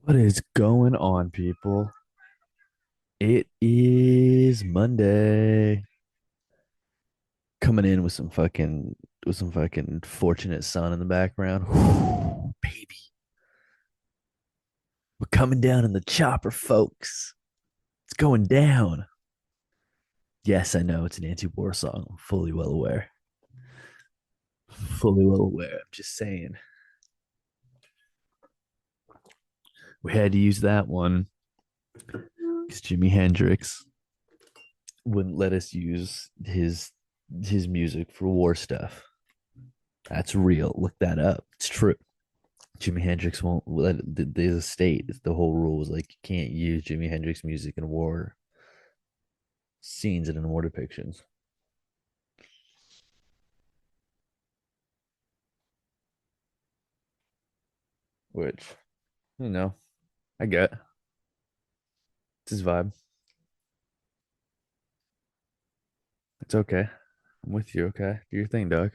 What is going on, people? It is Monday. Coming in with some fucking fortunate sun in the background. Baby. We're coming down in the chopper, folks. It's going down. Yes, I know it's an anti-war song. I'm fully well aware. Fully well aware. I'm just saying. We had to use that one because Jimi Hendrix wouldn't let us use his music for war stuff. That's real. Look that up. It's true. Jimi Hendrix won't let there's a state. The whole rule is like you can't use Jimi Hendrix music in war scenes and in war depictions. Which, you know, I get. It's his vibe. It's okay. I'm with you, okay? Do your thing, dog.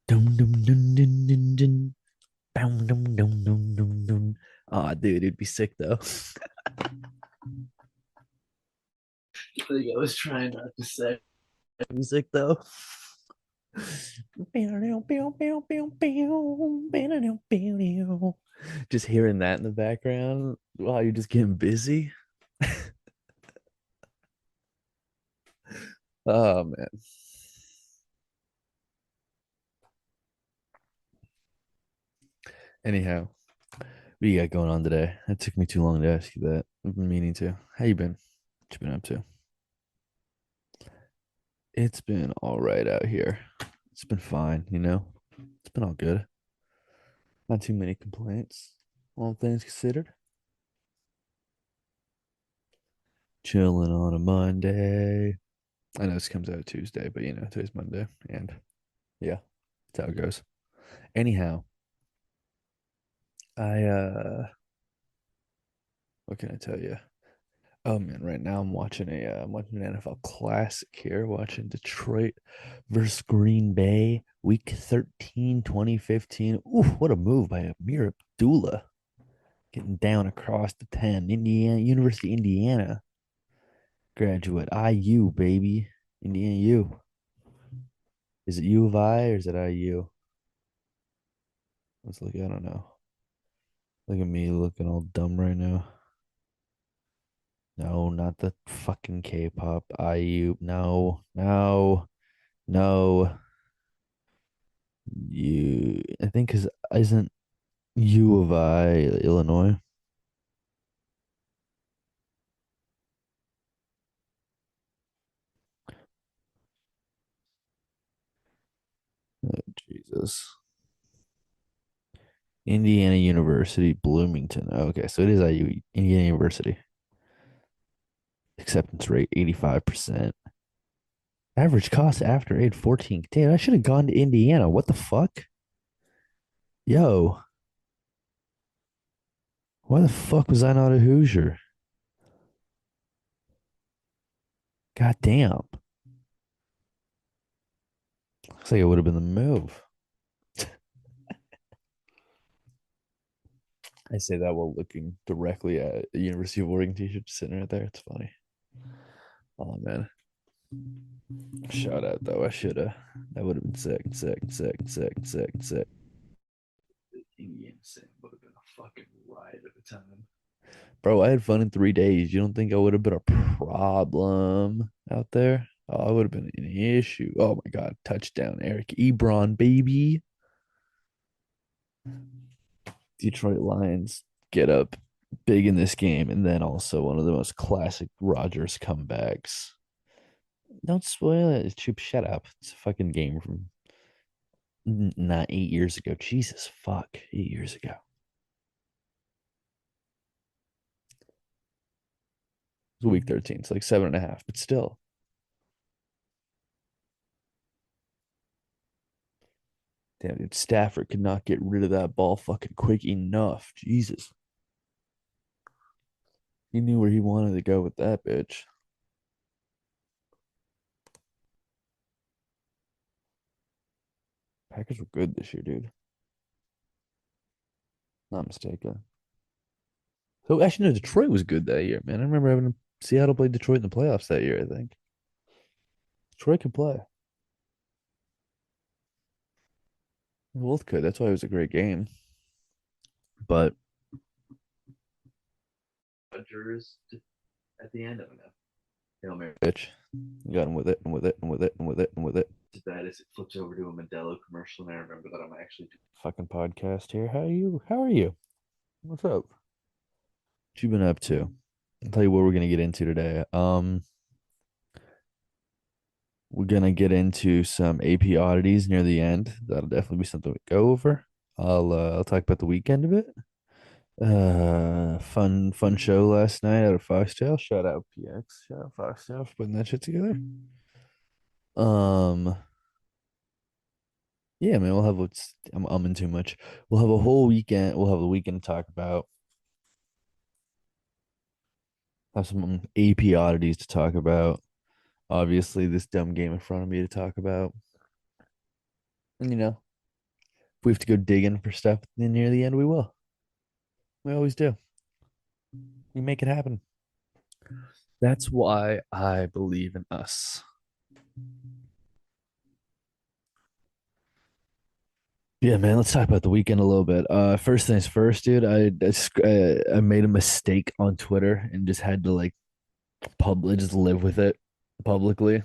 Dum dum dum dum dum dum. Dum dum dum dum dum dum. Ah, dude, it'd be sick though. I think I was trying not to say music though. Just hearing that in the background while you're just getting busy. Oh man. Anyhow, what you got going on today? That took me too long to ask you that. I've been meaning to. How you been? What you been up to? It's been all right out here. It's been fine, you know. It's been all good. Not too many complaints. All things considered. Chilling on a Monday. I know this comes out Tuesday, but today's Monday. And yeah, that's how it goes. Anyhow, what can I tell you? Oh man, right now I'm watching an NFL classic here, watching Detroit versus Green Bay, week 13, 2015. Ooh, what a move by Amir Abdullah. Getting down across the 10. Indiana, University of Indiana graduate. IU, baby. Indiana U. Is it U of I or is it IU? Let's look, I don't know. Look at me looking all dumb right now. No, not the fucking K-pop. IU. No, no, no. I think because isn't U of I Illinois? Oh, Jesus. Indiana University, Bloomington. Okay, so it is IU, Indiana University. Acceptance rate 85%. Average cost after age 14. Damn, I should have gone to Indiana. What the fuck? Yo, why the fuck was I not a Hoosier? God damn. Looks like it would have been the move. I say that while looking directly at a University of Oregon t-shirt sitting right there. It's funny. Oh man. Shout out though. I should have. That would have been sick, sick, sick, sick, sick, sick. Indian Sing would have been a fucking riot at the time. Bro, I had fun in 3 days. You don't think I would have been a problem out there? Oh, I would have been an issue. Oh my God. Touchdown, Eric Ebron, baby. Detroit Lions get up big in this game. And then also one of the most classic Rodgers comebacks. Don't spoil it. Chup, shut up. It's a fucking game from not 8 years ago. Jesus fuck. 8 years ago. It was week 13. It's like 7.5, but still. Damn, dude, Stafford could not get rid of that ball fucking quick enough. Jesus. He knew where he wanted to go with that bitch. Packers were good this year, dude. Not mistaken. So actually, no, Detroit was good that year, man. I remember having Seattle play Detroit in the playoffs that year. I think Detroit could play. Both could. That's why it was a great game. But Rodgers at the end of it. Hail Mary, bitch. Got him with it and with it and with it and with it and with it. As bad as it flips over to a Modelo commercial, and I remember that I'm actually doing a fucking podcast here. How are you? How are you? What's up? What you been up to? I'll tell you what we're gonna get into today. We're gonna get into some AP oddities near the end. That'll definitely be something we go over. I'll talk about the weekend a bit. Fun show last night out of Foxtail. Shout out PX. Shout out Foxtail for putting that shit together. Um, yeah, man, we'll have what's I'm in too much. We'll have a whole weekend. We'll have a weekend to talk about. Have some AP oddities to talk about. Obviously, this dumb game in front of me to talk about. And if we have to go digging for stuff near the end, we will. We always do. We make it happen. That's why I believe in us. Yeah, man. Let's talk about the weekend a little bit. First things first, dude. I made a mistake on Twitter and just had to like just live with it publicly.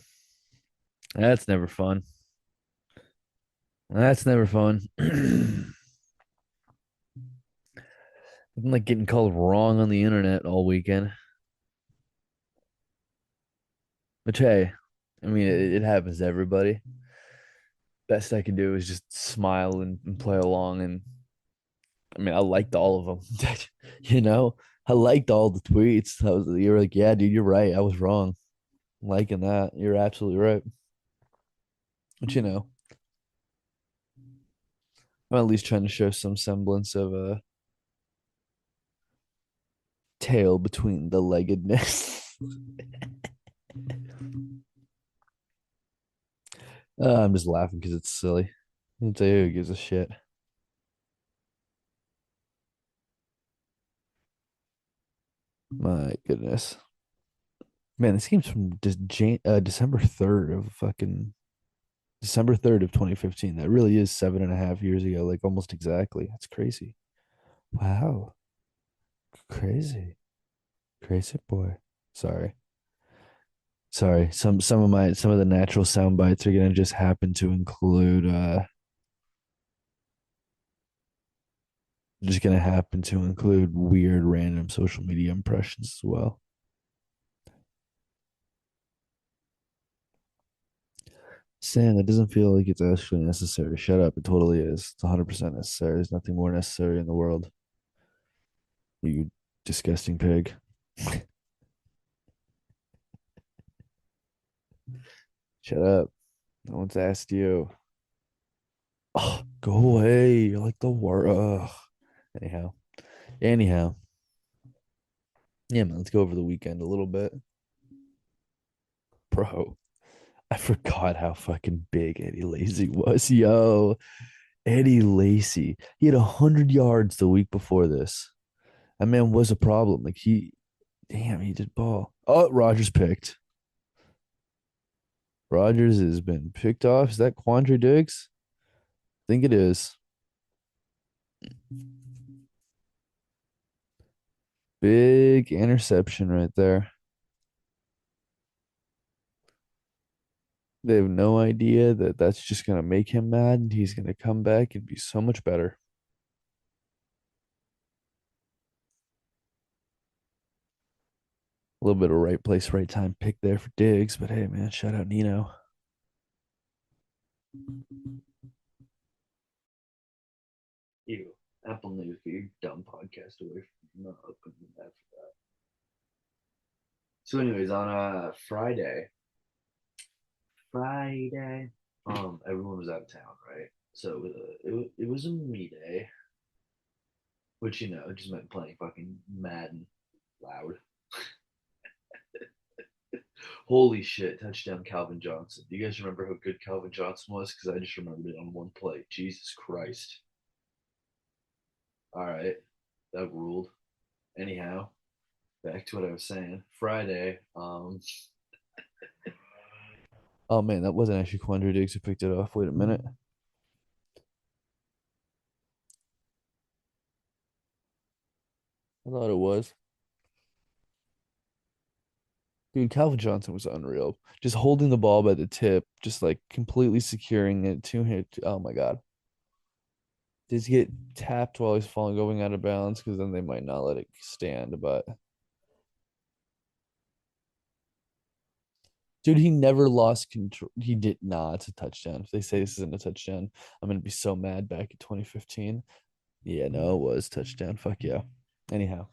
That's never fun. That's never fun. I'm like getting called wrong on the internet all weekend. Which hey, I mean it happens to everybody. Best I can do is just smile and play along. And I mean I liked all of them. you know, I liked all the tweets. You were like, yeah, dude, you're right. I was wrong. I'm liking that. You're absolutely right. But I'm at least trying to show some semblance of a tail between the leggedness. I'm just laughing because it's silly. I'll tell you who gives a shit. My goodness. Man, this game's from December 3rd of fucking December 3rd of 2015. That really is 7.5 years ago, like almost exactly. That's crazy. Wow. Crazy. Crazy boy. Sorry. Sorry. Some of the natural sound bites are gonna just happen to include weird random social media impressions as well. Sam, that doesn't feel like it's actually necessary. Shut up. It totally is. It's 100% necessary. There's nothing more necessary in the world. You disgusting pig. Shut up. No one's asked you. Oh, go away. You're like the worst. Anyhow. Anyhow. Yeah, man, let's go over the weekend a little bit. Bro, I forgot how fucking big Eddie Lacy was. Yo, Eddie Lacy. He had 100 yards the week before this. That man was a problem. Like damn, he did ball. Oh, Rogers picked. Rogers has been picked off. Is that Quandre Diggs? I think it is. Big interception right there. They have no idea that that's just going to make him mad and he's going to come back and be so much better. A little bit of right place, right time pick there for Diggs, but hey, man, shout out Nino. You, Apple News, get your dumb podcast away from me. Not opening that for that. So, anyways, on Friday, everyone was out of town, right? So it was a me day, which just meant playing fucking Madden loud. Holy shit, touchdown Calvin Johnson. Do you guys remember how good Calvin Johnson was? Because I just remembered it on one play. Jesus Christ. All right, that ruled. Anyhow, back to what I was saying. Friday. Oh man, that wasn't actually Quandre Diggs who picked it off. Wait a minute. I thought it was. Dude, Calvin Johnson was unreal. Just holding the ball by the tip, just like completely securing it. Two hit. Oh my God. Did he get tapped while he's falling, going out of bounds? Because then they might not let it stand. But dude, he never lost control. He did not. It's a touchdown. If they say this isn't a touchdown, I'm gonna be so mad back in 2015. Yeah, no, it was touchdown. Fuck yeah. Anyhow,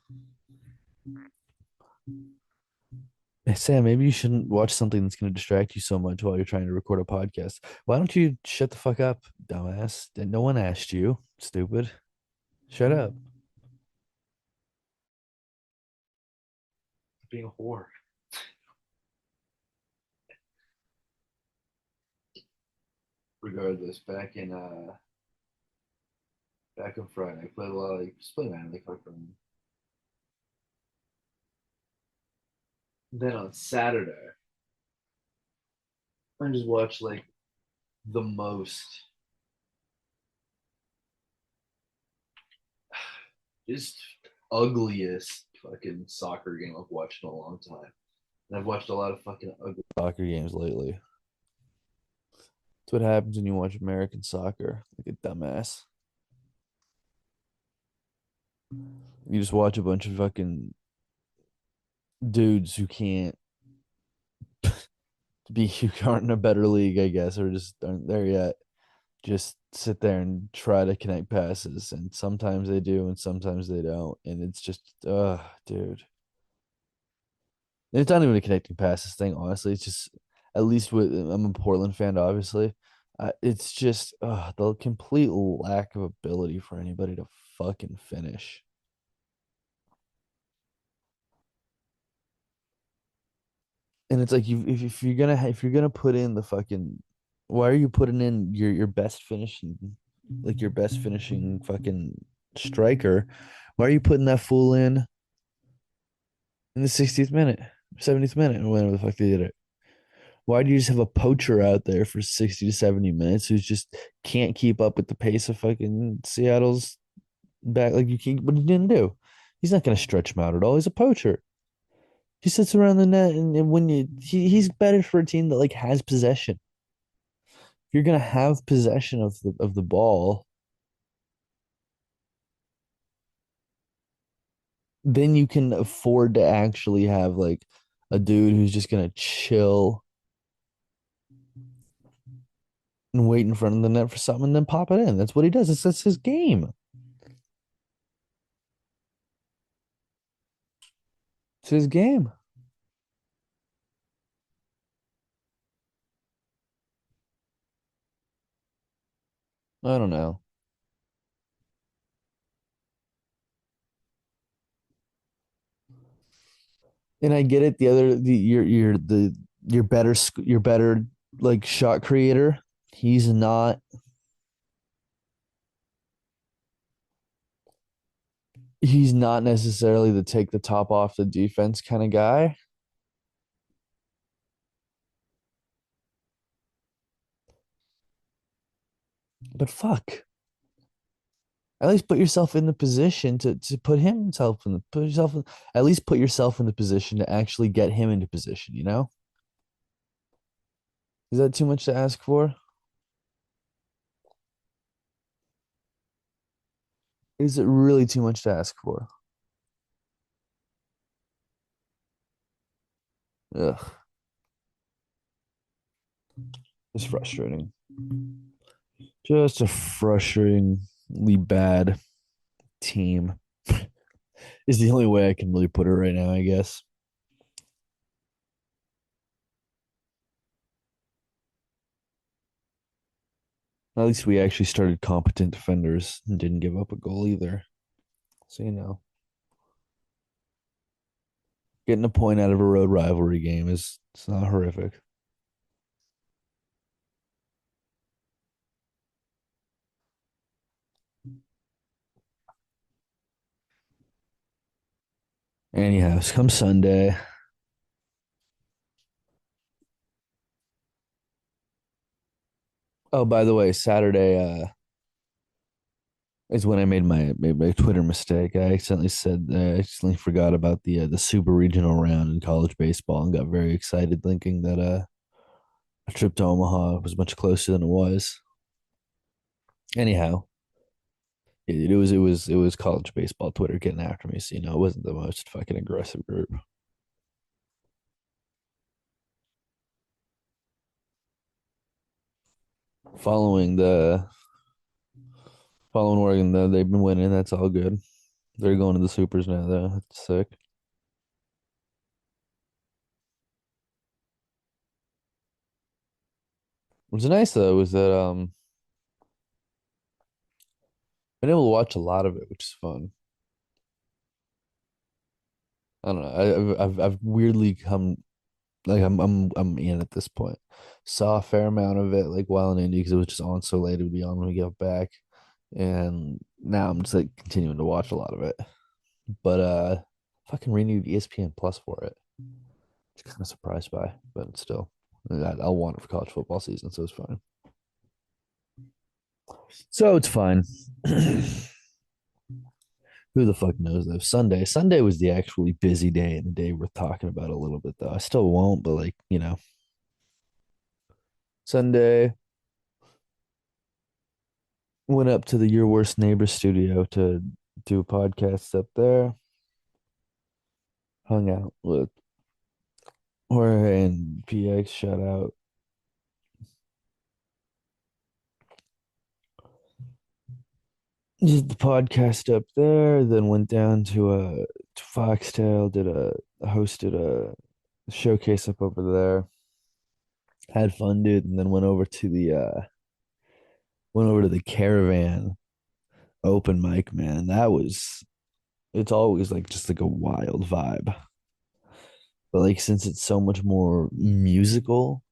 hey, Sam, maybe you shouldn't watch something that's gonna distract you so much while you're trying to record a podcast. Why don't you shut the fuck up, dumbass? No one asked you. Stupid. Shut up. Being a whore. Regardless, back on Friday, I played a lot of like just playing around like fucking. Then on Saturday, I just watched like the most just ugliest fucking soccer game I've watched in a long time. And I've watched a lot of fucking ugly soccer games lately. That's what happens when you watch American soccer, like a dumbass. You just watch a bunch of fucking dudes who can't be who aren't in a better league, I guess, or just aren't there yet. Just sit there and try to connect passes, and sometimes they do, and sometimes they don't, and it's just, dude. And it's not even a connecting passes thing, honestly. It's just at least with I'm a Portland fan, obviously. It's just the complete lack of ability for anybody to fucking finish. And it's like if you're gonna if you're gonna put in the fucking why are you putting in your best finishing like your best finishing fucking striker? Why are you putting that fool in the 60th minute, 70th minute, or whatever the fuck they did it? Why do you just have a poacher out there for 60 to 70 minutes who's just can't keep up with the pace of fucking Seattle's back? Like you can't, what he didn't do? He's not gonna stretch him out at all. He's a poacher. He sits around the net, and when he's better for a team that like has possession. If you're gonna have possession of the ball, then you can afford to actually have like a dude who's just gonna chill and wait in front of the net for something and then pop it in. That's what he does. That's his game. It's his game. I don't know. And I get it. You're better you're better like shot creator. He's not he's not necessarily the take the top off the defense kind of guy. But fuck. At least put yourself in the position to put yourself in, at least put yourself in the position to actually get him into position, you know? Is that too much to ask for? Is it really too much to ask for? Ugh, it's frustrating. Just a frustratingly bad team is the only way I can really put it right now, I guess. At least we actually started competent defenders and didn't give up a goal either. So, getting a point out of a road rivalry game is it's not horrific. Anyhow, come Sunday. Oh, by the way, Saturday is when I made my Twitter mistake. I accidentally forgot about the super regional round in college baseball and got very excited thinking that a trip to Omaha was much closer than it was. Anyhow, it was college baseball Twitter getting after me, so it wasn't the most fucking aggressive group. Following the following Oregon though, they've been winning. That's all good. They're going to the supers now though. That's sick. What's nice though is that been able to watch a lot of it, which is fun. I don't know. I've weirdly come like I'm in at this point. Saw a fair amount of it like while in Indy because it was just on so late. It would be on when we got back, and now I'm just like continuing to watch a lot of it. But fucking renewed ESPN Plus for it. Just kind of surprised by, but still, I'll want it for college football season, so it's fine. So it's fine. Who the fuck knows though? Sunday was the actually busy day and the day worth talking about a little bit though. I still won't, but like, Sunday went up to the Your Worst Neighbor studio to do podcasts up there. Hung out with Jorge and PX, shout out. Did the podcast up there, then went down to Foxtail, hosted a showcase up over there. Had fun, dude, and then went over to the Caravan open mic, man. It's always like just like a wild vibe. But like since it's so much more musical,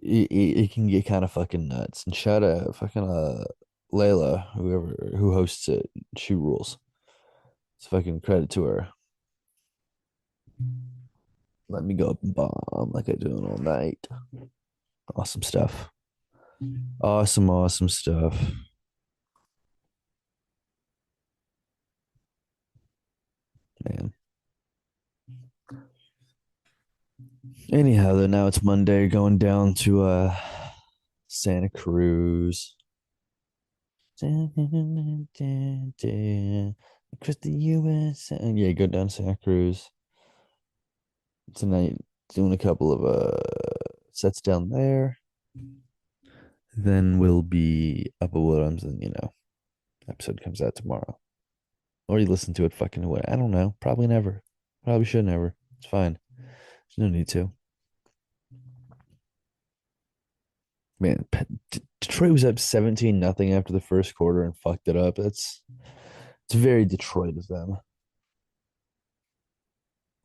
it can get kind of fucking nuts. And shout out fucking Layla, who hosts it. She rules. It's fucking credit to her. Let me go up and bomb like I do it all night. Awesome stuff. Awesome, awesome stuff. Man. Anyhow, though, now it's Monday, going down to Santa Cruz. Across the US. Yeah, go down to Santa Cruz tonight, doing a couple of sets down there. Then we'll be up at Williams, and episode comes out tomorrow. Or you listen to it fucking away. I don't know. Probably never. Probably should never. It's fine. There's no need to. Man, Detroit was up 17-0 after the first quarter and fucked it up. It's very Detroit of them.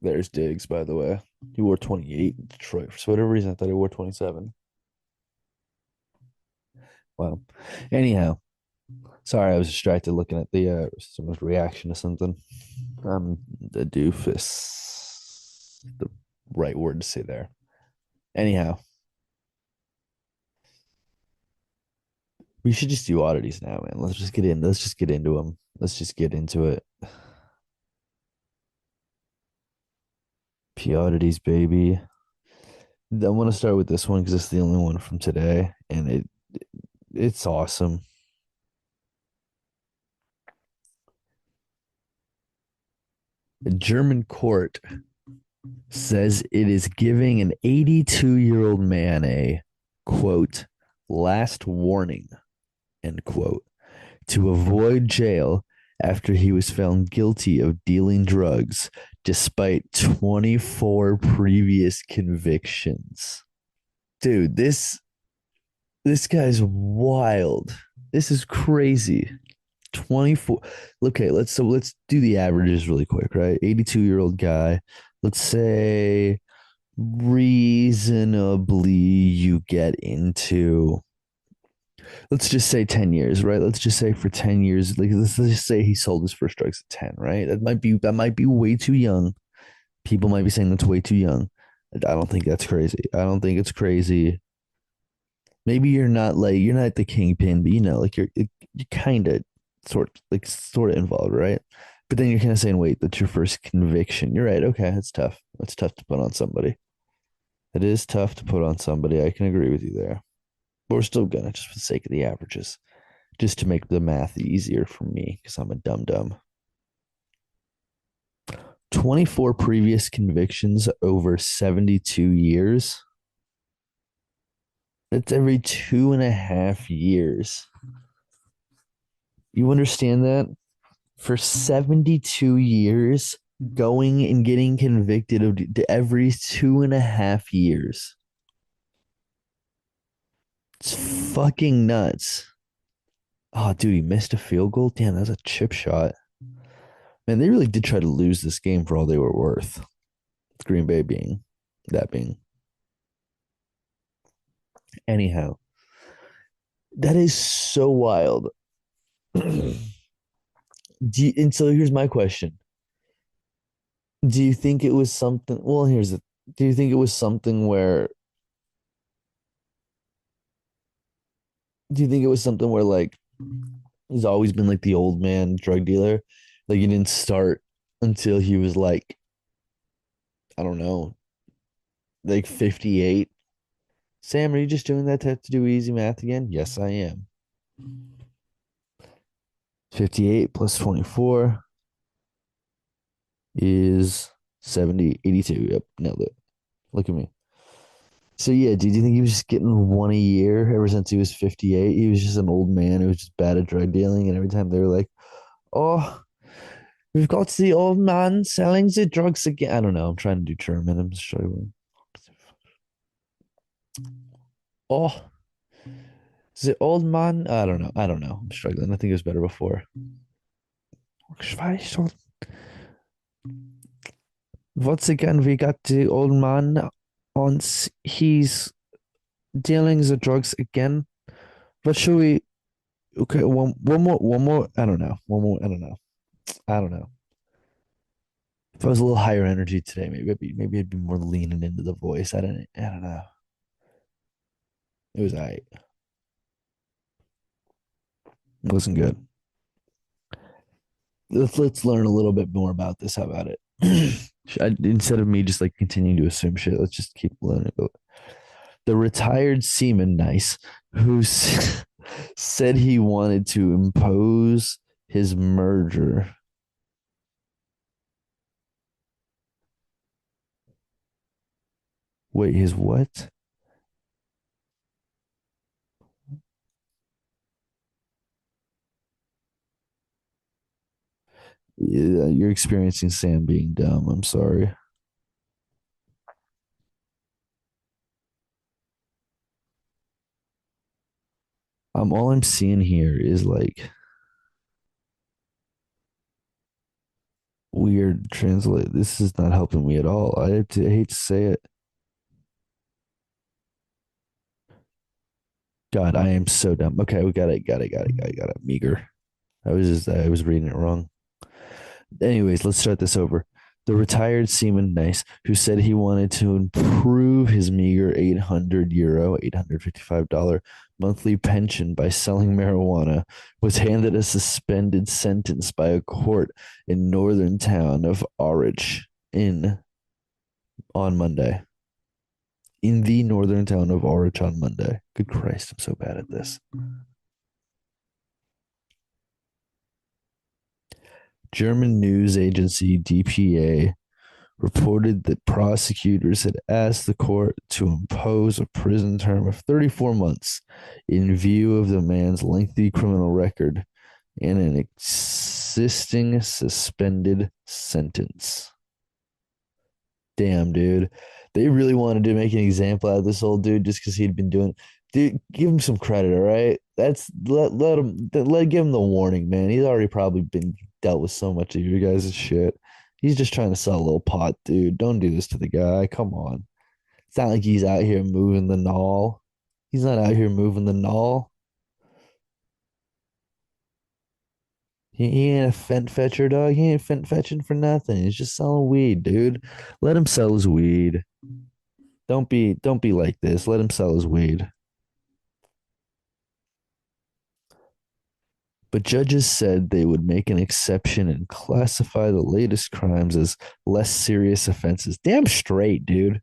There's Diggs, by the way. He wore 28 in Detroit. For whatever reason, I thought he wore 27. Wow. Anyhow, sorry, I was distracted looking at someone's reaction to something. I'm the doofus. The right word to say there. Anyhow, we should just do oddities now, man. Let's just get in. Let's just get into them. Let's just get into it. P oddities, baby. I want to start with this one because it's the only one from today, and it's awesome. A German court says it is giving an 82-year-old man a quote last warning end quote to avoid jail after he was found guilty of dealing drugs despite 24 previous convictions. Dude, this guy's wild. This is crazy. 24. Okay, let's do the averages really quick, right? 82-year-old guy. Let's say reasonably you get into let's just say 10 years, right? Let's just say for 10 years, like let's just say he sold his first drugs at 10, right? That might be way too young. People might be saying that's way too young. I don't think that's crazy. I don't think it's crazy. Maybe you're not the kingpin, but like you're kind of sort of involved, right? But then you're kind of saying, wait, that's your first conviction. You're right. Okay, that's tough. That's tough to put on somebody. It is tough to put on somebody. I can agree with you there. But we're still gonna, just for the sake of the averages, just to make the math easier for me, because I'm a dum dum. 24 previous convictions over 72 years. That's every 2.5 years. You understand that? For 72 years, going and getting convicted of every 2.5 years. It's fucking nuts. Oh, dude, he missed a field goal. Damn, that's a chip shot. Man, they really did try to lose this game for all they were worth. Green Bay being that being. Anyhow, that is so wild. And so here's my question. Do you think it was something? Well, here's it. Do you think it was something where? Do you think it was something where like he's always been like the old man drug dealer? Like he didn't start until he was like, I don't know, like 58. Sam, are you just doing that to have to do easy math again? Yes, I am. 58 plus 24 is 70, 82. Yep, nailed it. Look at me. So yeah, do you think he was just getting one a year ever since he was 58? He was just an old man who was just bad at drug dealing, and every time they were like, "Oh, we've got the old man selling the drugs again." I don't know. I'm trying to do German. I'm struggling. Oh, the old man. I don't know. I don't know. I'm struggling. I think it was better before. Once again, we got the old man on. He's dealing the drugs again. What should we? Okay, one more. I don't know. One more. I don't know. I don't know. If I was a little higher energy today, maybe I'd be more leaning into the voice. I don't know. It was all right. It wasn't good. Let's learn a little bit more about this. How about it? Instead of me just like continuing to assume shit, let's just keep learning. The retired seaman, nice, who said he wanted to impose his merger. Wait, his what? Yeah, you're experiencing Sam being dumb. I'm sorry. All I'm seeing here is like weird translate. This is not helping me at all. I hate to say it. God, I am so dumb. Okay, we got it. Meager. I was reading it wrong. Anyways, let's start this over. The retired seaman, nice, who said he wanted to improve his meager €800, $855 monthly pension by selling marijuana, was handed a suspended sentence by a court in northern town of Orich in on Monday. In the northern town of Orich on Monday. Good Christ, I'm so bad at this. German news agency DPA reported that prosecutors had asked the court to impose a prison term of 34 months in view of the man's lengthy criminal record and an existing suspended sentence. Damn, dude. They really wanted to make an example out of this old dude just because he'd been doing. Dude, give him some credit, all right? Let him give him the warning, man. He's already probably been dealt with so much of your guys' shit. He's just trying to sell a little pot, dude. Don't do this to the guy. Come on. It's not like he's out here moving the null. He's not out here moving the null. He ain't a fent fetcher, dog. He ain't fent fetching for nothing. He's just selling weed, dude. Let him sell his weed. Don't be like this. Let him sell his weed. But judges said they would make an exception and classify the latest crimes as less serious offenses. Damn straight, dude.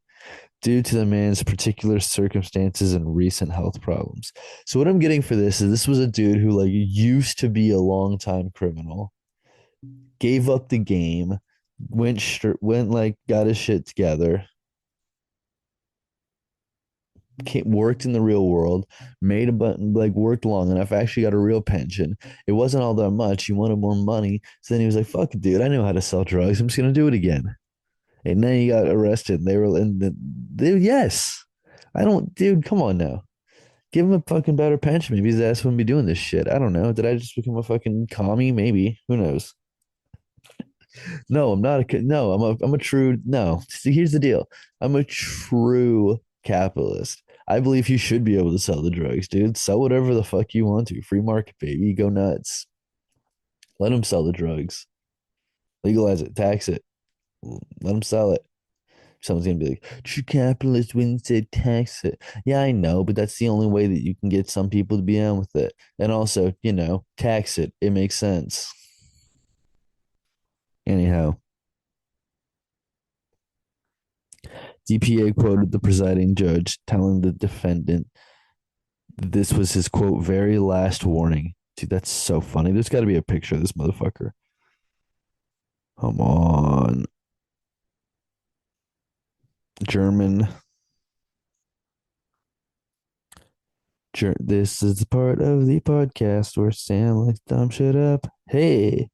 Due to the man's particular circumstances and recent health problems. So what I'm getting for this is this was a dude who like used to be a longtime criminal, gave up the game, went like got his shit together, worked in the real world, made a button like worked long enough, actually got a real pension. It wasn't all that much. He wanted more money. So then he was like, fuck it, dude, I know how to sell drugs. I'm just gonna do it again. And then he got arrested. They were in yes. I don't, dude, come on now. Give him a fucking better pension. Maybe his ass wouldn't be doing this shit. I don't know. Did I just become a fucking commie? Maybe. Who knows? No, I'm not no, I'm a true no. See, here's the deal. I'm a true capitalist. I believe you should be able to sell the drugs, dude. Sell whatever the fuck you want to. Free market, baby. Go nuts. Let them sell the drugs. Legalize it. Tax it. Let them sell it. Someone's gonna be like, true capitalist wouldn't say tax it. Yeah, I know, but that's the only way that you can get some people to be on with it. And also, tax it. It makes sense. Anyhow, DPA quoted the presiding judge telling the defendant this was his quote, very last warning. Dude, that's so funny. There's got to be a picture of this motherfucker. Come on. German. This is the part of the podcast where Sam likes dumb shit up. Hey,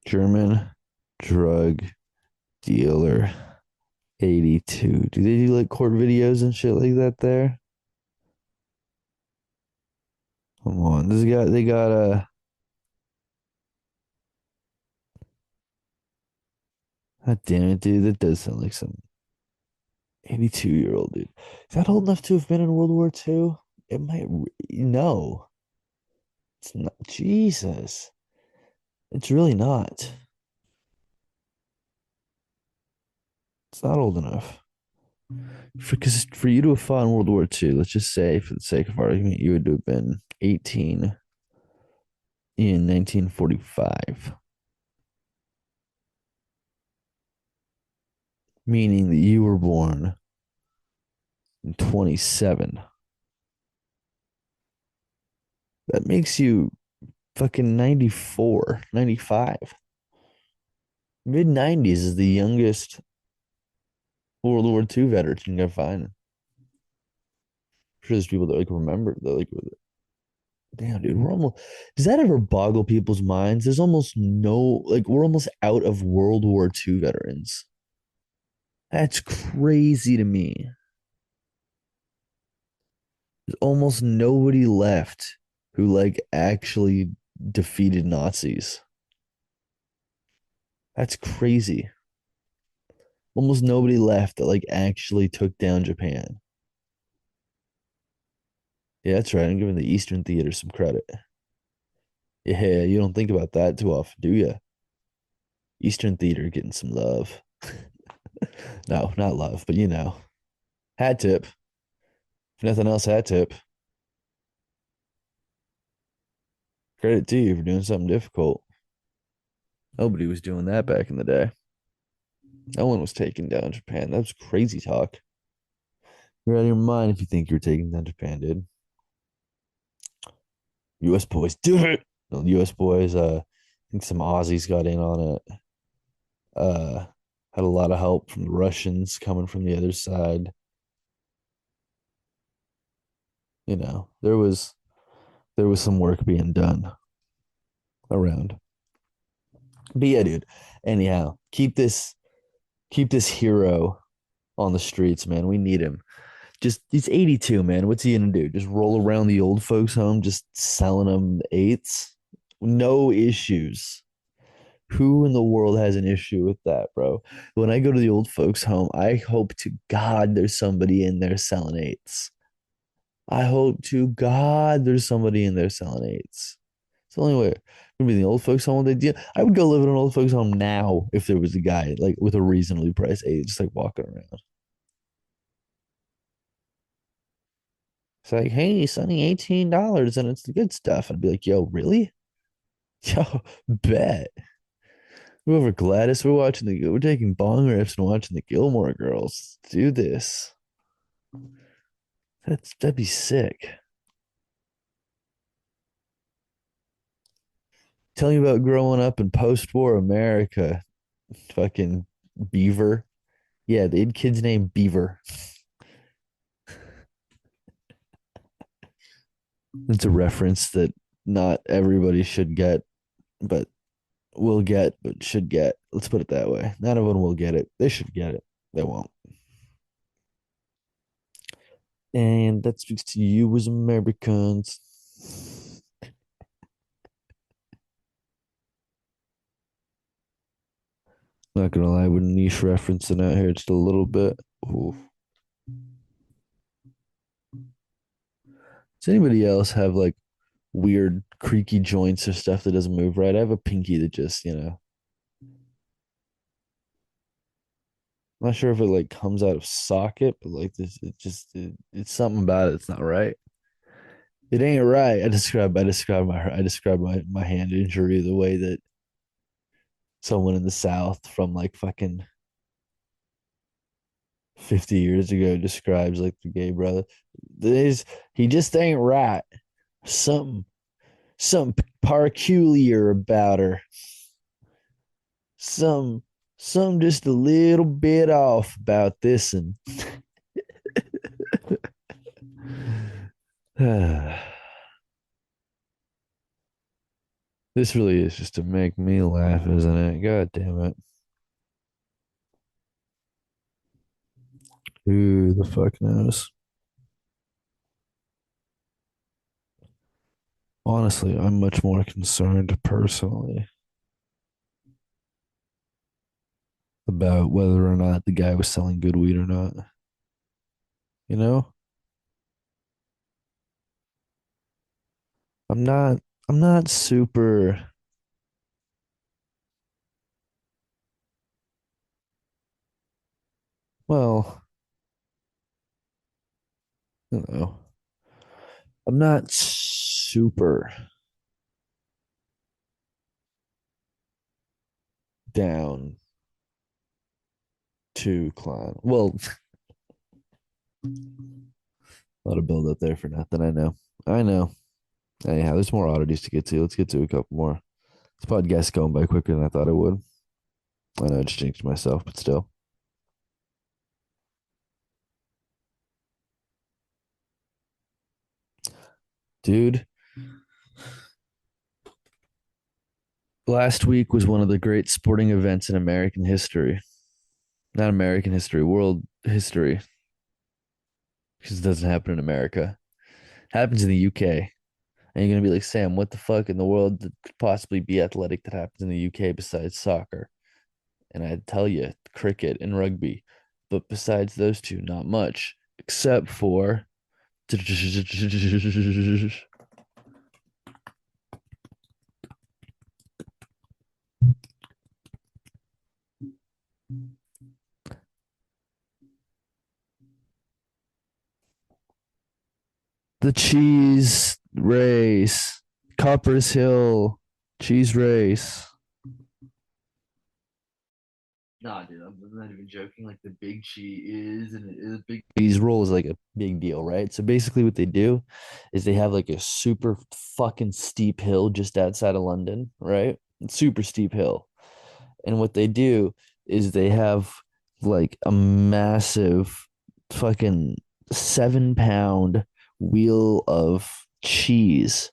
German drug dealer 82. Do they do like court videos and shit like that there? Come on. They got a God damn it, dude. That does sound like some 82-year-old dude. Is that old enough to have been in World War II? It might, no, it's not. Jesus, it's really not. It's not old enough. Because for you to have fought in World War II, let's just say, for the sake of argument, you would have been 18 in 1945, meaning that you were born in 27. That makes you fucking 94, 95. Mid 90s is the youngest World War II veteran you can find. I'm sure there's people that like remember that like damn dude, we're almost does that ever boggle people's minds? There's almost no like we're almost out of World War II veterans. That's crazy to me. There's almost nobody left who like actually defeated Nazis. That's crazy. Almost nobody left that like actually took down Japan. Yeah, that's right. I'm giving the Eastern Theater some credit. Yeah, you don't think about that too often, do you? Eastern Theater getting some love. No, not love, but hat tip. If nothing else, hat tip. Credit to you for doing something difficult. Nobody was doing that back in the day. No one was taking down Japan. That was crazy talk. You're out of your mind if you think you're taking down Japan, dude. US boys did it. The US boys, I think some Aussies got in on it. Uh had a lot of help from the Russians coming from the other side. There was some work being done around. But yeah, dude. Anyhow, keep this hero on the streets, man. We need him. Just he's 82, man. What's he gonna do? Just roll around the old folks home, just selling them eights? No issues. Who in the world has an issue with that, bro? When I go to the old folks home, I hope to God there's somebody in there selling eights. I hope to God there's somebody in there selling eights. It's the only way. Maybe the old folks home. They deal. I would go live in an old folks home now if there was a guy like with a reasonably priced age, just like walking around. It's like, hey, Sonny, $18 and it's the good stuff. I'd be like, yo, really? Yo, bet. We're over Gladys. We're taking bong rips and watching the Gilmore Girls. Let's do this. That'd be sick. Tell me about growing up in post-war America. Fucking Beaver. Yeah, they had kids named Beaver. It's a reference that not everybody should get, but will get, but should get. Let's put it that way. None of them will get it. They should get it. They won't. And that speaks to you as Americans. Not gonna lie, with niche referencing out here just a little bit. Ooh. Does anybody else have like weird creaky joints or stuff that doesn't move right? I have a pinky that just, I'm not sure if it like comes out of socket, but like this, it's something about it. It's not right. It ain't right. I describe my hand injury the way that someone in the South from like fucking 50 years ago describes like the gay brother. There's he just ain't right. Something something peculiar about her. Some some just a little bit off about this and this really is just to make me laugh, isn't it? God damn it. Who the fuck knows? Honestly, I'm much more concerned personally about whether or not the guy was selling good weed or not. You know? I'm not I'm not super well, you know. I'm not super down to climb. Well, a lot of build up there for nothing. I know. I know. Anyhow, there's more oddities to get to. Let's get to a couple more. This podcast going by quicker than I thought it would. I know I just jinxed myself, but still. Dude, last week was one of the great sporting events in American history. Not American history, world history, because it doesn't happen in America. It happens in the UK. And you're gonna be like, Sam, what the fuck in the world could possibly be athletic that happens in the UK besides soccer? And I'd tell you, cricket and rugby. But besides those two, not much, except for the cheese race, Coppers Hill cheese race. Nah, dude, I'm not even joking. Like the big cheese and the big cheese roll is like a big deal, right? So basically, what they do is they have like a super fucking steep hill just outside of London, right? Super steep hill. And what they do is they have like a massive fucking 7 pound wheel of cheese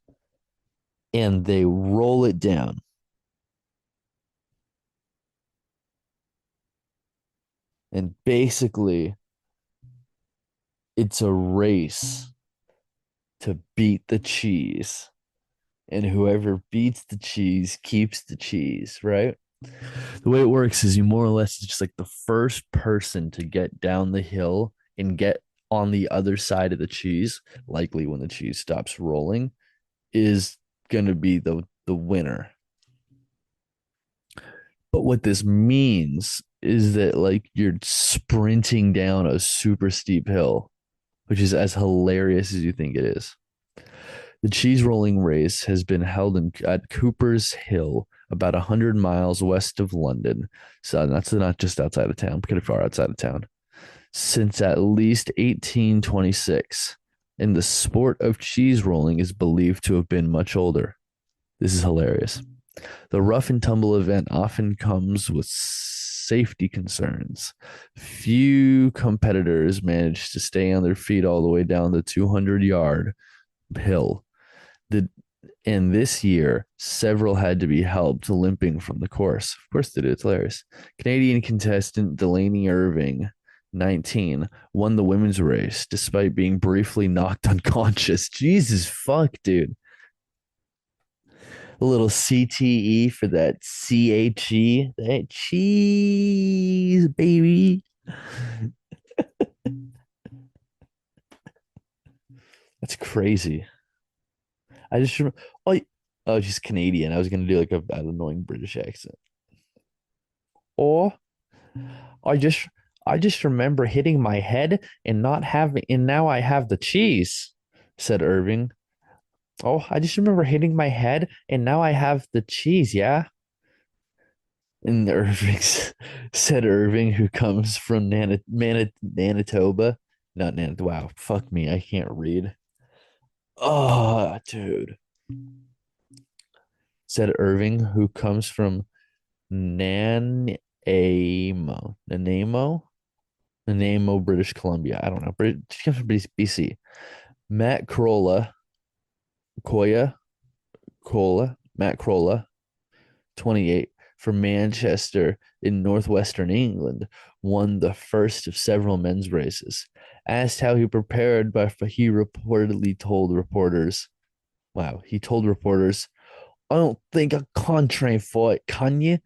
and they roll it down. And basically, it's a race to beat the cheese. And whoever beats the cheese keeps the cheese, right? The way it works is you more or less it's just like the first person to get down the hill and get on the other side of the cheese, likely when the cheese stops rolling, is going to be the winner. But what this means is that like you're sprinting down a super steep hill, which is as hilarious as you think it is. The cheese rolling race has been held at Cooper's Hill, about 100 miles west of London. So that's not just outside of town, pretty far outside of town, since at least 1826. And the sport of cheese rolling is believed to have been much older. This is hilarious. The rough and tumble event often comes with safety concerns. Few competitors manage to stay on their feet all the way down the 200-yard hill. The And this year, several had to be helped limping from the course. Of course they did. It's hilarious. Canadian contestant Delaney Irving, 19, won the women's race despite being briefly knocked unconscious. Jesus fuck, dude. A little CTE for that CHE. That cheese, baby. That's crazy. I just remember, oh, oh, she's Canadian. I was gonna do like an annoying British accent. Or I just I just remember hitting my head and not having and now I have the cheese, said Irving. Oh, I just remember hitting my head and now I have the cheese, yeah? And Irving said Irving, who comes from Manitoba. Not Manitoba. Wow, fuck me. I can't read. Oh, dude. Said Irving, who comes from Nanaimo. Nanaimo, British Columbia. I don't know. She comes from BC. Matt Koya, Matt Crolla, 28, from Manchester in northwestern England, won the first of several men's races. Asked how he prepared, but he reportedly told reporters, wow, he told reporters, I don't think I can train for it, can you?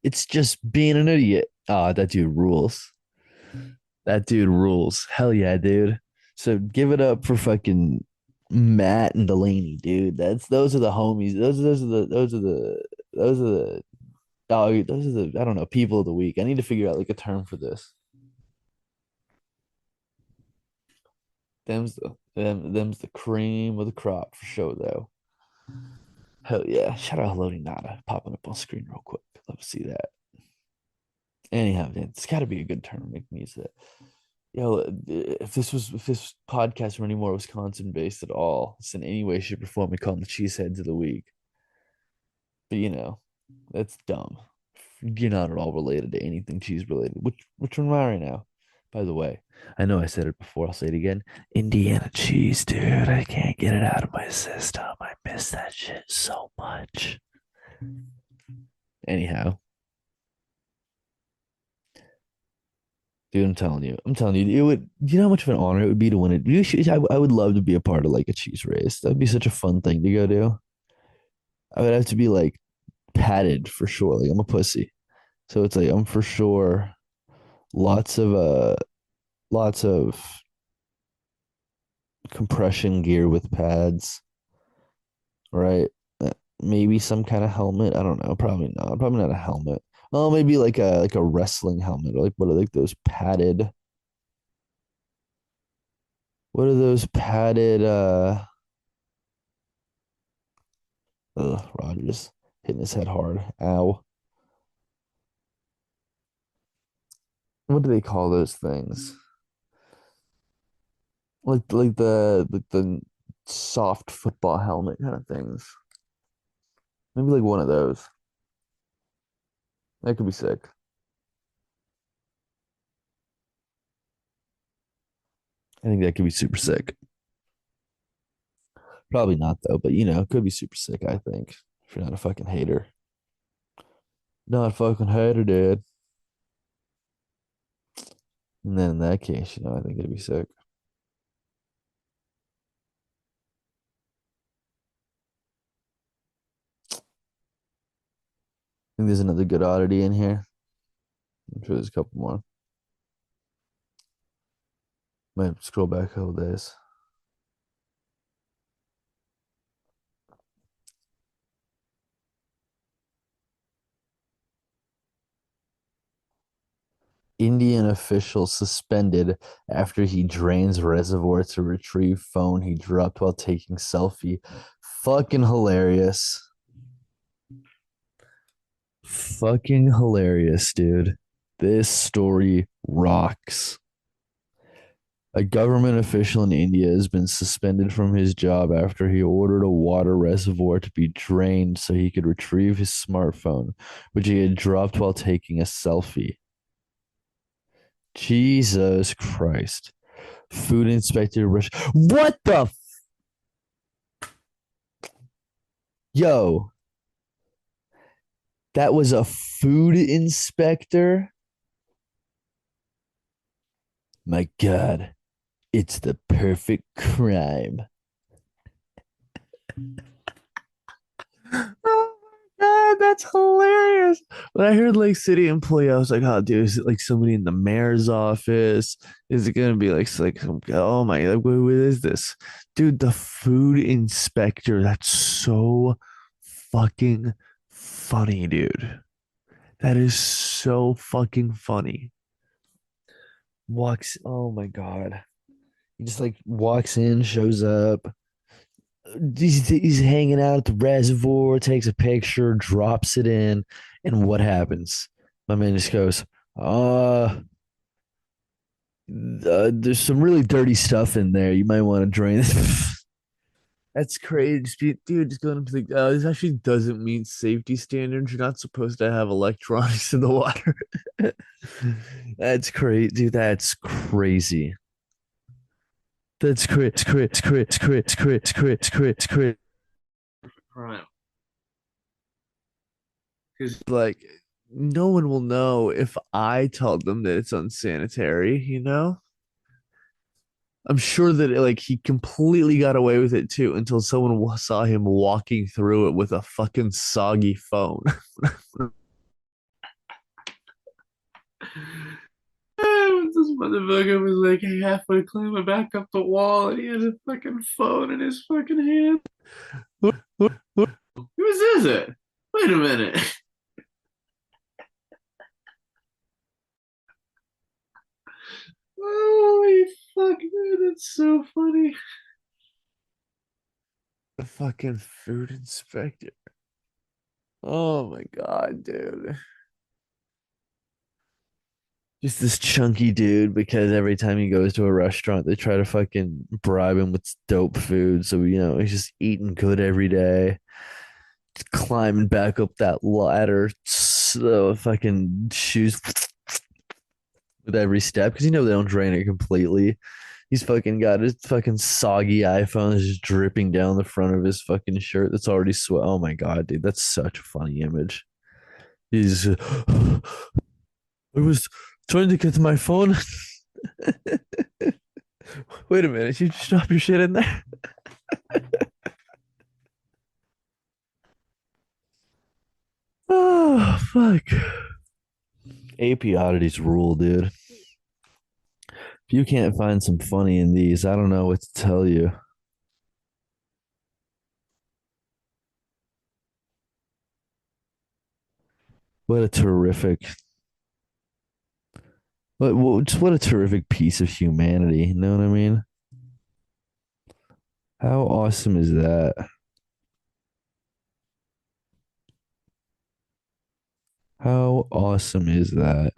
It's just being an idiot. Ah, that dude rules. That dude rules. Hell yeah, dude. So give it up for fucking Matt and Delaney, dude. Those are the homies. Those are the I don't know, people of the week. I need to figure out like a term for this. Them's the cream of the crop for sure though. Hell yeah. Shout out Loading Nada popping up on screen real quick. Love to see that. Anyhow, it's gotta be a good term. Make me use that. Yo, if this podcast were any more Wisconsin based at all, it's in any way, shape, or form, we call them the cheeseheads of the week. But that's dumb. You're not at all related to anything cheese related. Which one am I right now? By the way, I know I said it before, I'll say it again. Indiana cheese, dude. I can't get it out of my system. I miss that shit so much. Anyhow, dude, I'm telling you, it would. Do you know how much of an honor it would be to win it? I would love to be a part of like a cheese race. That'd be such a fun thing to go do. I would have to be like padded for sure. Like I'm a pussy, so it's like I'm for sure lots of lots of compression gear with pads, right? Maybe some kind of helmet. I don't know. Probably not. Probably not a helmet. Oh, maybe like a wrestling helmet, or like what are like those padded? What are those padded? Roger just hitting his head hard. Ow. What do they call those things? Like the soft football helmet kind of things. Maybe like one of those. That could be sick. I think that could be super sick. Probably not though, but it could be super sick, I think. If you're not a fucking hater. Not a fucking hater, dude. And then in that case, I think it'd be sick. I think there's another good oddity in here. I'm sure there's a couple more. Might scroll back a couple days. Indian official suspended after he drains reservoir to retrieve phone he dropped while taking selfie. Fucking hilarious. Fucking hilarious, dude. This story rocks. A government official in India has been suspended from his job after he ordered a water reservoir to be drained so he could retrieve his smartphone, which he had dropped while taking a selfie. Jesus Christ. Food inspector. What the? Yo, that was a food inspector? My God, it's the perfect crime. Oh my God, that's hilarious. When I heard like city employee, I was like, oh, dude, is it like somebody in the mayor's office? Is it gonna be like some, oh my, like, what is this? Dude, the food inspector, that's so fucking funny, dude. That is so fucking funny. Walks, oh my God. He just like walks in, shows up. He's hanging out at the reservoir, takes a picture, drops it in, and what happens? My man just goes, there's some really dirty stuff in there. You might want to drain this. That's crazy. Dude, just going up to the, this actually doesn't meet safety standards. You're not supposed to have electronics in the water. That's crazy, dude. That's crazy. That's crazy. Crime. Because like no one will know if I tell them that it's unsanitary, you know? I'm sure that like he completely got away with it too until someone saw him walking through it with a fucking soggy phone. This motherfucker was like halfway climbing back up the wall and he had a fucking phone in his fucking hand. Whose is it? Wait a minute. Holy fuck, man, that's so funny. The fucking food inspector. Oh my God, dude. Just this chunky dude because every time he goes to a restaurant, they try to fucking bribe him with dope food. So, he's just eating good every day, just climbing back up that ladder, so fucking shoes with every step because they don't drain it completely. He's fucking got his fucking soggy iPhone is just dripping down the front of his fucking shirt that's already sweat. Oh my God, dude, that's such a funny image. He's I was trying to get to my phone. Wait a minute, you just drop your shit in there? Oh fuck. AP oddities rule, dude. If you can't find some funny in these, I don't know what to tell you. What a terrific just what a terrific piece of humanity. You know what I mean? How awesome is that? How awesome is that?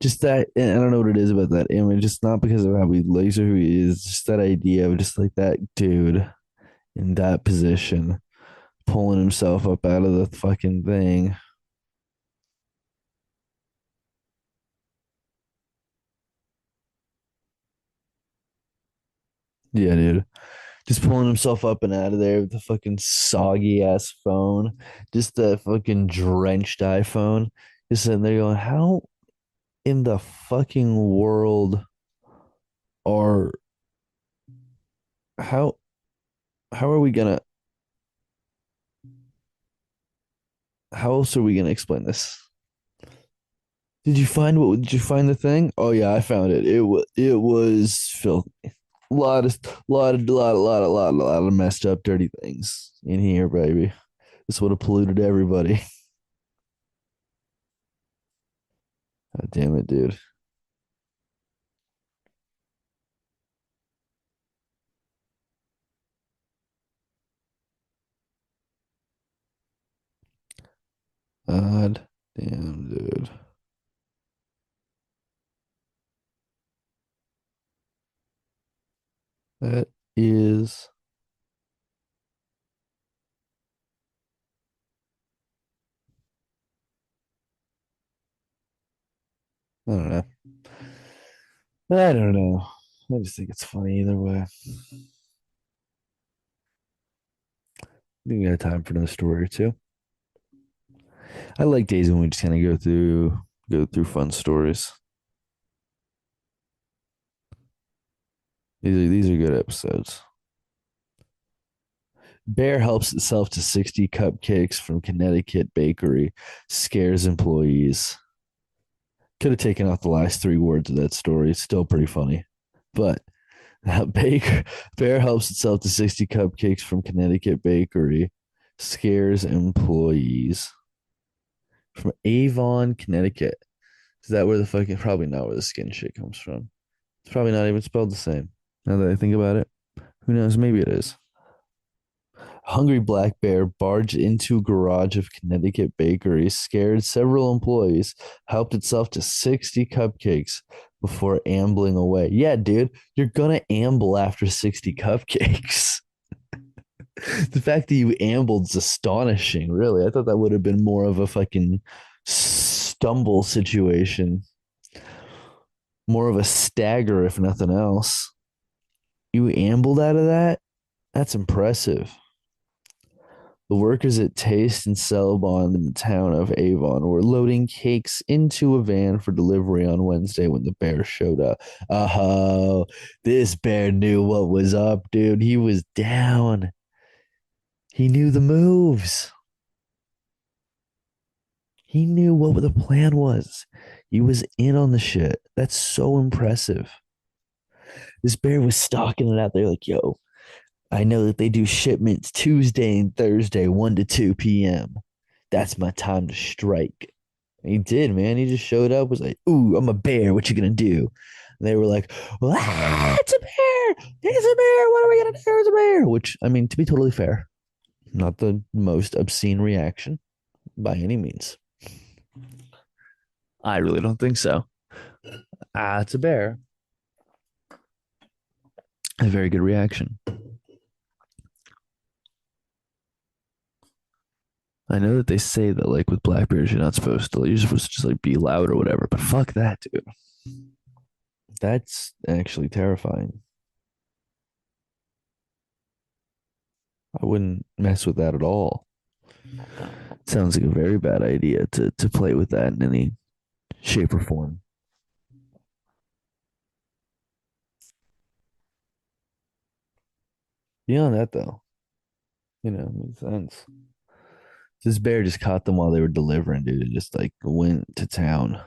Just that, and I don't know what it is about that image. It's not because of how he looks or who he is. Just that idea of just like that dude in that position, pulling himself up out of the fucking thing. Yeah, dude. Just pulling himself up and out of there with the fucking soggy ass phone. Just the fucking drenched iPhone. Just sitting there going, how in the fucking world are how how are we gonna how else are we gonna explain this? Did you find the thing? Oh yeah, I found it. It was filthy. Lot of messed up dirty things in here, baby. This would have polluted everybody. God damn it, dude. God damn, dude. That is, I don't know. I don't know. I just think it's funny either way. I think we got time for another story or two. I like days when we just kind of go through fun stories. These are good episodes. Bear helps itself to 60 cupcakes from Connecticut bakery, scares employees. Could have taken out the last three words of that story. It's still pretty funny. But Baker Bear helps itself to 60 cupcakes from Connecticut bakery, scares employees. From Avon, Connecticut. Is that where the fucking probably not where the skin shit comes from? It's probably not even spelled the same. Now that I think about it, who knows? Maybe it is. Hungry black bear barged into garage of Connecticut bakery, scared several employees, helped itself to 60 cupcakes before ambling away. Yeah, dude, you're gonna amble after 60 cupcakes. The fact that you ambled is astonishing, really. I thought that would have been more of a fucking stumble situation, more of a stagger, if nothing else. You ambled out of that? That's impressive. The workers at Taste and Sell Bond in the town of Avon were loading cakes into a van for delivery on Wednesday when the bear showed up. Oh, this bear knew what was up, dude. He was down. He knew the moves. He knew what the plan was. He was in on the shit. That's so impressive. This bear was stalking it out there like, yo, I know that they do shipments Tuesday and Thursday, 1 to 2 p.m. That's my time to strike. And he did, man. He just showed up, was like, ooh, I'm a bear. What you gonna do? And they were like, it's a bear. It's a bear. What are we gonna do? It's a bear. Which, I mean, to be totally fair, not the most obscene reaction by any means. I really don't think so. It's a bear. A very good reaction. I know that they say that like with black bears, you're supposed to just like be loud or whatever, but fuck that, dude. That's actually terrifying. I wouldn't mess with that at all. Sounds like a very bad idea to play with that in any shape or form. Beyond that, though, makes sense. This bear just caught them while they were delivering, dude. It just like went to town.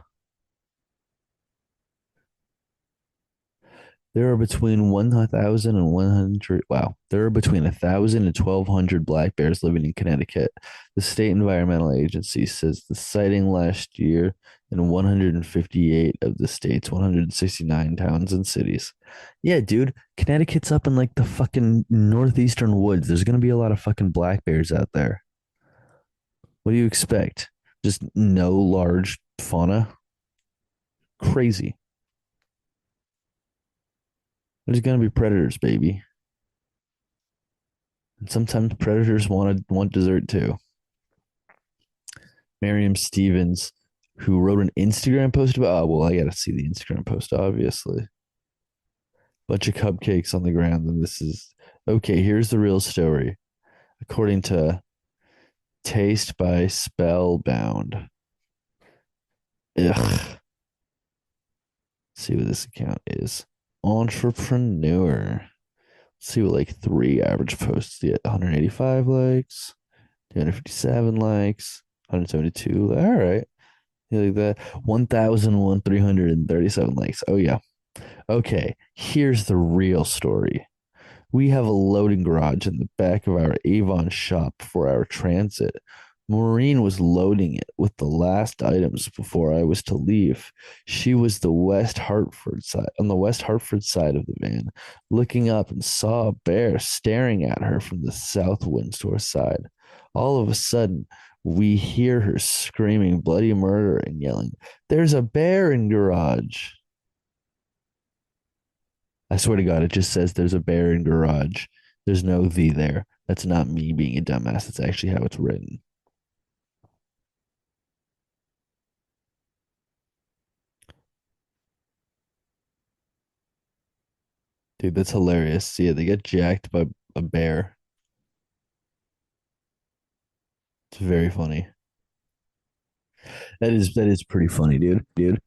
There are between 1,000 and 100. Wow. There are between 1,000 and 1,200 black bears living in Connecticut. The state environmental agency says the sighting last year in 158 of the state's 169 towns and cities. Yeah, dude. Connecticut's up in like the fucking northeastern woods. There's going to be a lot of fucking black bears out there. What do you expect? Just no large fauna? Crazy. There's going to be predators, baby. And sometimes predators want dessert too. Miriam Stevens, who wrote an Instagram post about. Oh, well, I gotta see the Instagram post, obviously. Bunch of cupcakes on the ground, and this is okay. Here's the real story, according to Taste by Spellbound. Ugh. See what this account is. Entrepreneur. Let's see what like three average posts get. 185 likes, 257 likes, 172. All right. You like that? 1,337 likes. Oh, yeah. Okay. Here's the real story. We have a loading garage in the back of our Avon shop for our transit. Maureen was loading it with the last items before I was to leave. She was on the West Hartford side of the van, looking up and saw a bear staring at her from the south Windsor side. All of a sudden, we hear her screaming bloody murder and yelling, "There's a bear in garage." I swear to God, it just says there's a bear in garage. There's no "the" there. That's not me being a dumbass. That's actually how it's written. Dude, that's hilarious. Yeah, they get jacked by a bear. It's very funny. That is pretty funny, dude. Dude.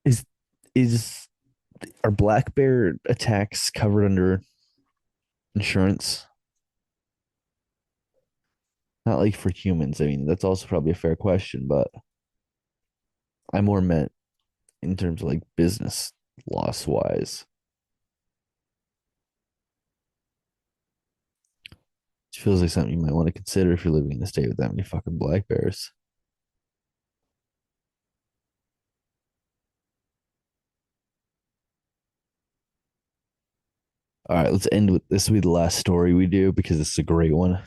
Is is are black bear attacks covered under insurance? Not like for humans. I mean, that's also probably a fair question, but I more meant in terms of like business loss wise. It feels like something you might want to consider if you're living in a state with that many fucking black bears. All right, let's end with this will be the last story we do because this is a great one.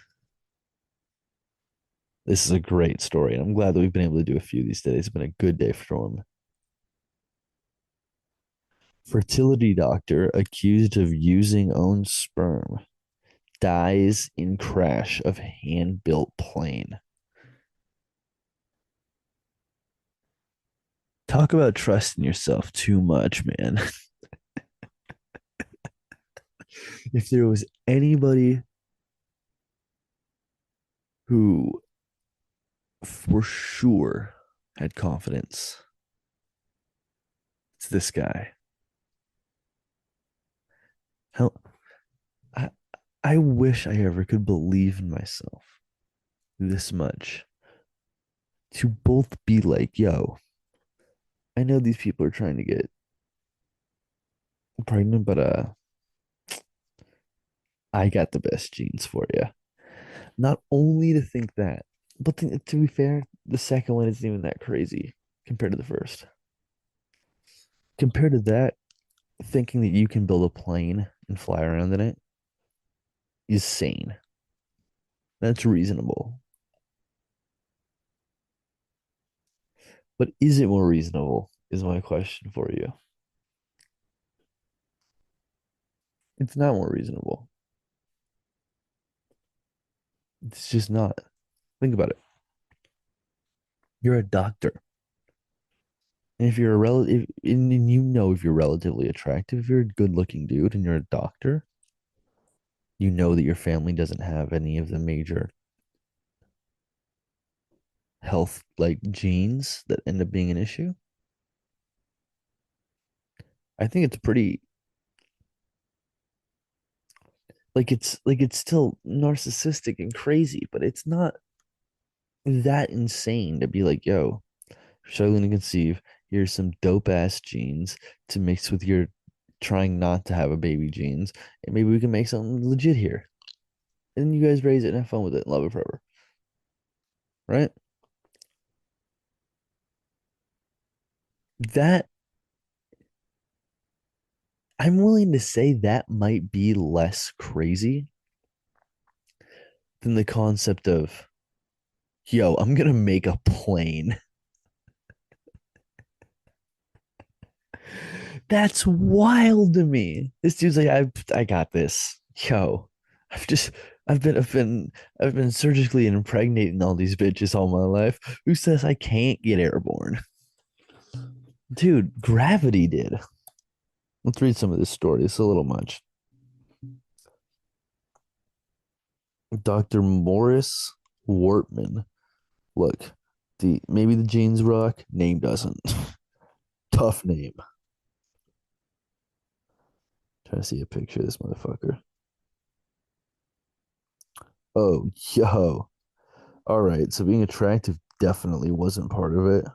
This is a great story, and I'm glad that we've been able to do a few of these today. It's been a good day for him. Fertility doctor accused of using own sperm dies in crash of hand-built plane. Talk about trusting yourself too much, man. If there was anybody who for sure had confidence, it's this guy. How I I wish I ever could believe in myself this much to both be like, yo, I know these people are trying to get pregnant, but I got the best genes for you. Not only to think that, but to be fair, the second one isn't even that crazy compared to the first. Compared to that, thinking that you can build a plane and fly around in it is sane. That's reasonable. But is it more reasonable? Is my question for you. It's not more reasonable. It's just not. Think about it. You're a doctor. And if you're a relative, and you know if you're relatively attractive, if you're a good looking dude and you're a doctor, you know that your family doesn't have any of the major health like genes that end up being an issue. I think it's pretty it's still narcissistic and crazy, but it's not that insane to be like, yo, struggling to conceive, here's some dope ass genes to mix with your trying not to have a baby genes, and maybe we can make something legit here. And then you guys raise it and have fun with it, and love it forever. Right? That I'm willing to say that might be less crazy than the concept of, yo, I'm gonna make a plane. That's wild to me. This dude's like, I got this. Yo, I've just I've been surgically impregnating all these bitches all my life. Who says I can't get airborne? Dude, gravity did. Let's read some of this story. It's a little much. Dr. Morris Wortman. Look, the maybe the jeans rock, name doesn't. Tough name. Trying to see a picture of this motherfucker. Oh, yo. All right. So being attractive definitely wasn't part of it.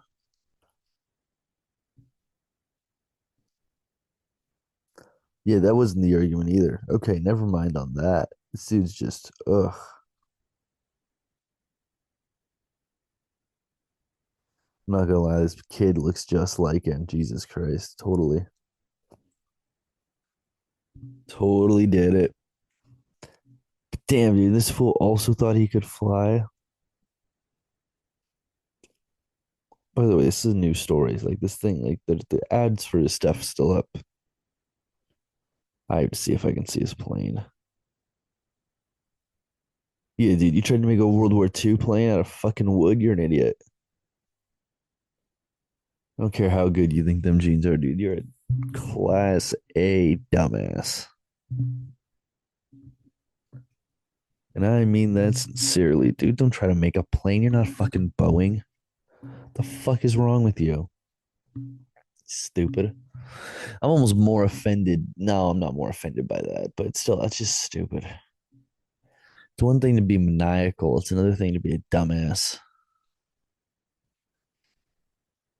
Yeah, that wasn't the argument either. Okay, never mind on that. This dude's just ugh. I'm not gonna lie, this kid looks just like him. Jesus Christ. Totally. Totally did it. Damn, dude, this fool also thought he could fly. By the way, this is new stories. Like this thing, like the ads for his stuff still up. I have to see if I can see his plane. Yeah, dude, you tried to make a World War II plane out of fucking wood. You're an idiot. I don't care how good you think them jeans are, dude. You're a class A dumbass. And I mean that sincerely, dude. Don't try to make a plane. You're not fucking Boeing. The fuck is wrong with you? Stupid. I'm almost more offended. No, I'm not more offended by that, but still, that's just stupid. It's one thing to be maniacal, it's another thing to be a dumbass.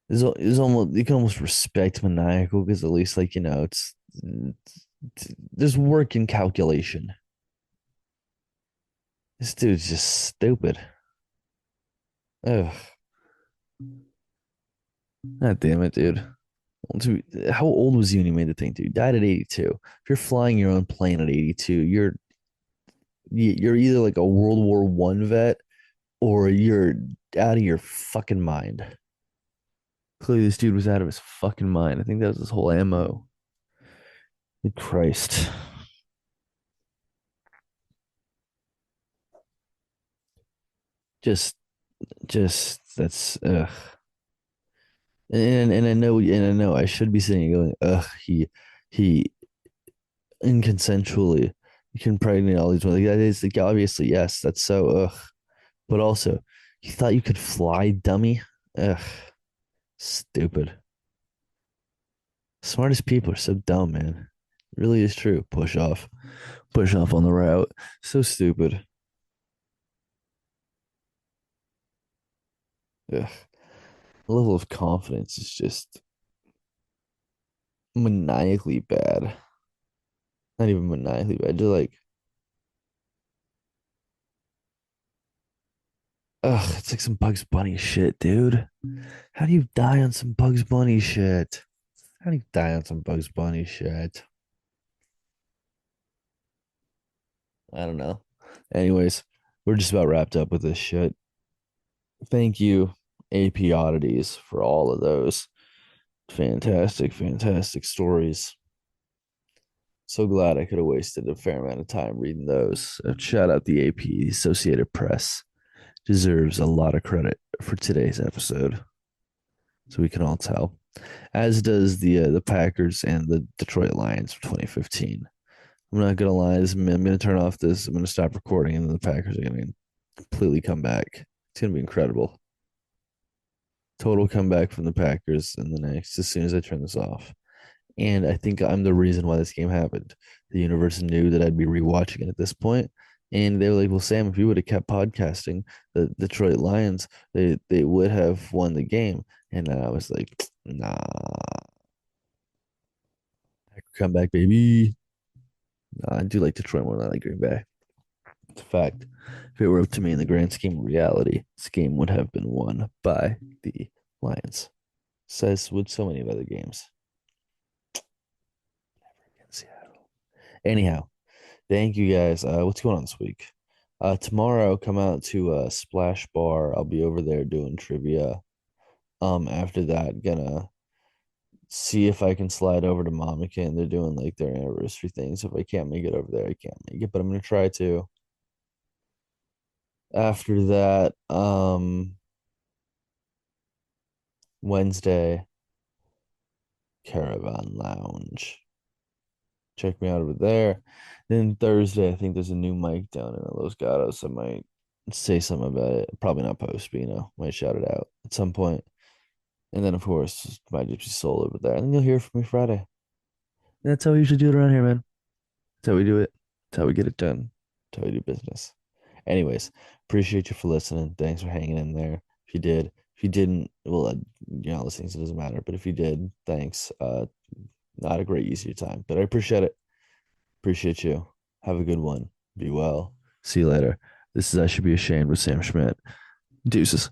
It's almost you can almost respect maniacal because at least like there's work in calculation. This dude's just stupid. Ugh. God damn it, dude. Dude, how old was he when he made the thing, dude? Died at 82. If you're flying your own plane at 82, you're either like a World War One vet or you're out of your fucking mind. Clearly, this dude was out of his fucking mind. I think that was his whole MO. Good Christ. Just, just that's and I know I should be saying going, he inconsensually you can pregnant all these women. Like that is like obviously yes, that's so but also you thought you could fly, dummy? Ugh, stupid. Smartest people are so dumb, man. It really is true. Push off on the route. So stupid. Ugh. The level of confidence is just maniacally bad. Not even maniacally bad. Just like, ugh, it's like some Bugs Bunny shit, dude. How do you die on some Bugs Bunny shit? How do you die on some Bugs Bunny shit? I don't know. Anyways, we're just about wrapped up with this shit. Thank you, AP Oddities, for all of those fantastic, fantastic stories. So glad I could have wasted a fair amount of time reading those. Shout out the AP, Associated Press. Deserves a lot of credit for today's episode, so we can all tell. As does the Packers and the Detroit Lions for 2015. I'm not gonna lie. I'm gonna turn off this. I'm gonna stop recording, and then the Packers are gonna completely come back. It's gonna be incredible. Total comeback from the Packers in the next as soon as I turn this off. And I think I'm the reason why this game happened. The universe knew that I'd be rewatching it at this point, and they were like, "Well, Sam, if you would have kept podcasting, the Detroit Lions, they would have won the game." And I was like, "Nah, comeback, baby." Nah, I do like Detroit more than I like Green Bay. It's a fact. If it were up to me in the grand scheme of reality, this game would have been won by the Lions. Says with so many of other games. In Seattle. Anyhow, thank you guys. What's going on this week? Tomorrow come out to Splash Bar. I'll be over there doing trivia. After that, gonna see if I can slide over to Monica. They're doing like their anniversary thing. So if I can't make it over there, I can't make it. But I'm gonna try to. After that, Wednesday, Caravan Lounge. Check me out over there. Then Thursday, I think there's a new mic down in Los Gatos. I might say something about it. Probably not post, but might shout it out at some point. And then, of course, my Gypsy Soul over there. And then you'll hear from me Friday. And that's how we usually do it around here, man. That's how we do it. That's how we get it done. That's how we do business. Anyways, appreciate you for listening. Thanks for hanging in there. If you did, if you didn't, well, you're not listening, so it doesn't matter. But if you did, thanks. Not a great use of your time, but I appreciate it. Appreciate you. Have a good one. Be well. See you later. This is I Should Be Ashamed with Sam Schmidt. Deuces.